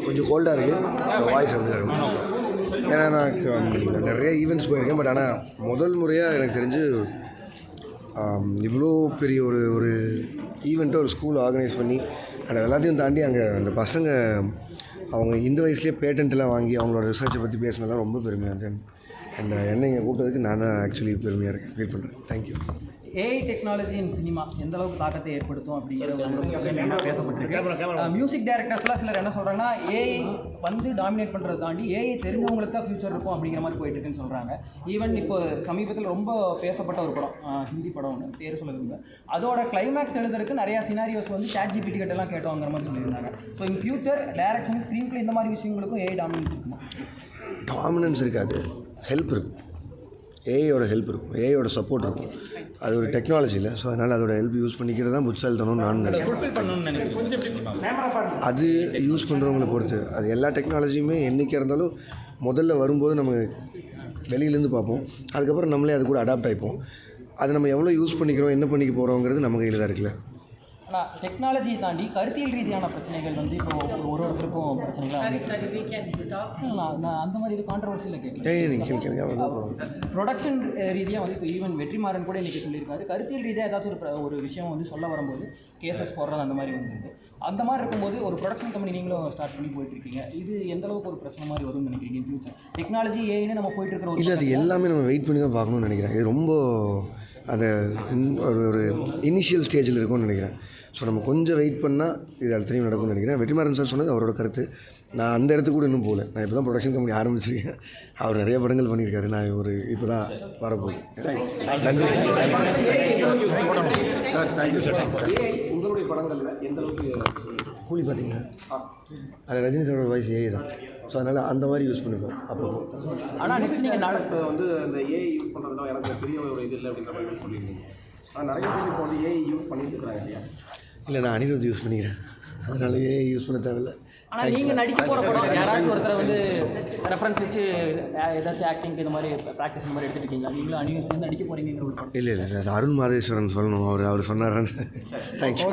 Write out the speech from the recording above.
கொஞ்சம் கோல்டாக இருக்குது, வாய்ஸ் அப்படி தான் இருக்கும். ஏன்னா நான் நிறைய ஈவெண்ட்ஸ் போயிருக்கேன். பட் ஆனால் முதல் முறையாக எனக்கு தெரிஞ்சு இவ்வளோ பெரிய ஒரு ஈவெண்ட்டை ஒரு ஸ்கூல் ஆர்கனைஸ் பண்ணி அண்ட் எல்லாத்தையும் தாண்டி அங்கே அந்த பசங்க அவங்க இந்த வயசுலேயே பேட்டன்ட்லாம் வாங்கி அவங்களோட ரிசர்ச்சை பற்றி பேசினதான் ரொம்ப பெருமையாக இருந்தேன். அண்ட் என்னை இங்கே கூப்பிட்டதுக்கு நான் தான் ஆக்சுவலி பெருமையாக ஃபீல் பண்ணுறேன். Thank you. AI technology in cinema எந்த அளவுக்கு தாக்கத்தை ஏற்படுத்தும் அப்படிங்கிற பேசப்பட்டிருக்கு. மியூசிக் டைரக்டர்ஸ்லாம் சிலர் என்ன சொல்கிறாங்கன்னா, ஏஐ வந்து டாமினேட் பண்ணுறது தாண்டி ஏஐ தெரிஞ்சவங்களுக்கு தான் ஃபியூச்சர் இருக்கும் அப்படிங்கிற மாதிரி போயிட்டு இருக்குன்னு சொல்கிறாங்க. ஈவன் இப்போ சமீபத்தில் ரொம்ப பேசப்பட்ட ஒரு படம், ஹிந்தி படம் ஒன்று பேர் சொல்லுங்க, அதோட கிளைமேக்ஸ் எழுதுறதுக்கு நிறையா சினாரியோஸ் வந்து ChatGPT கிட்டலாம் கேட்டோங்கிற மாதிரி சொல்லியிருந்தாங்க. So in future direction screen play இந்த மாதிரி விஷயங்களுக்கும் ஏஐ டாமினன்ஸ் இருக்குமா? டாமினன்ஸ் இருக்காது, ஹெல்ப் இருக்கும். ஏஐயோட ஹெல்ப் இருக்கும், ஏஐயோட சப்போர்ட் இருக்கும். அது ஒரு டெக்னாலஜி இல்லை. ஸோ அதனால் அதோட ஹெல்ப் யூஸ் பண்ணிக்கிறது தான் புட்சாலித்தனம்னு நான் நினைக்கிறேன். அது யூஸ் பண்ணுறவங்கள பொறுத்து. அது எல்லா டெக்னாலஜியுமே என்றைக்கு இருந்தாலும் முதல்ல வரும்போது நம்ம வெளியிலேருந்து பார்ப்போம், அதுக்கப்புறம் நம்மளே அது கூட அடாப்ட் ஆகிப்போம். அதை நம்ம எவ்வளோ யூஸ் பண்ணிக்கிறோம், என்ன பண்ணிக்க போகிறோங்கிறது நம்ம கையில் தான் இருக்குல்ல. ஆனால் டெக்னாலஜியை தாண்டி கருத்தியல் ரீதியான பிரச்சனைகள் வந்து இப்போ ஒருத்தருக்கும் பிரச்சனைகள் நான் அந்த மாதிரி இது கான்ட்ரவர்சியில் கேட்கல. ப்ரொடக்ஷன் ரீதியாக வந்து இப்போ ஈவன் வெற்றிமாறன் கூட இன்றைக்கி சொல்லியிருக்காரு, கருத்தியல் ரீதியாக ஏதாச்சும் ஒரு விஷயம் வந்து சொல்ல வரும்போது கேசஸ் போடுறது அந்த மாதிரி வந்துருக்கு. அந்த மாதிரி இருக்கும்போது ஒரு ப்ரொடக்ஷன் கம்பெனி நீங்களும் ஸ்டார்ட் பண்ணி போயிட்டுருக்கீங்க. இது எந்த அளவுக்கு ஒரு பிரச்சனை மாதிரி வரும்னு நினைக்கிறீங்க ஃபியூச்சர்? டெக்னாலஜி ஏன்னு நம்ம போயிட்டுருக்கிற இல்லை, அது எல்லாமே நம்ம வெயிட் பண்ணி தான் பார்க்கணும்னு நினைக்கிறேன். இது ரொம்ப அதை ஒரு இனிஷியல் ஸ்டேஜில் இருக்கும்னு நினைக்கிறேன். ஸோ நம்ம கொஞ்சம் வெயிட் பண்ணால் இது அத்தனையும் நடக்கும்னு நினைக்கிறேன். வெற்றிமாறன் சார் சொன்னது அவரோட கருத்து. நான் அந்த இடத்துக்கு கூட இன்னும் போகல. நான் இப்போ தான் ப்ரொடக்ஷன் கம்பெனி ஆரம்பிச்சிருக்கேன். அவர் நிறைய படங்கள் பண்ணியிருக்காரு. நான் இப்போ தான் வரப்போகுது. நன்றி சார். Thank you sir. உங்களுடைய படங்களில் எந்த அளவுக்கு கூலி பார்த்தீங்கன்னா அது ரஜினி சாரோட வாய்ஸ் ஏஐ தான். ஸோ அதனால் அந்த மாதிரி யூஸ் பண்ணிப்போம் அப்போ. ஆனால் நெக்ஸ்ட் நீங்கள் நாளைக்கு வந்து இந்த ஏஐ யூஸ் பண்ணுறதுனால எனக்கு பெரிய ஒரு இது இல்லை அப்படின்ற மாதிரி சொல்லியிருந்தீங்க. ஆனால் நிறைய பேர் இப்போ வந்து ஏஐ யூஸ் பண்ணிட்டு இருக்கிறாங்க இல்லையா? இல்லை, நான் அனிருத் யூஸ் பண்ணிக்கிறேன். அதனால ஏஐ யூஸ் பண்ண தேவையில்லை. ஆனால் நீங்கள் நடிக்க போகிற படம் யாராச்சும் ஒருத்தரை வந்து ரெஃபரன்ஸ் வச்சு ஏதாச்சும் ஆக்டிங் இந்த மாதிரி ப்ராக்டிஸ் இந்த மாதிரி எடுத்துகிட்டு இருக்கீங்க, நீங்களும் அனியும் சேர்ந்து நடிக்க போகிறீங்கிற ஒரு படம்? இல்லை, அது அருண் மாதேஸ்வரன் சொல்லணும். அவர் சொன்னாரான்னு. தேங்க்யூ.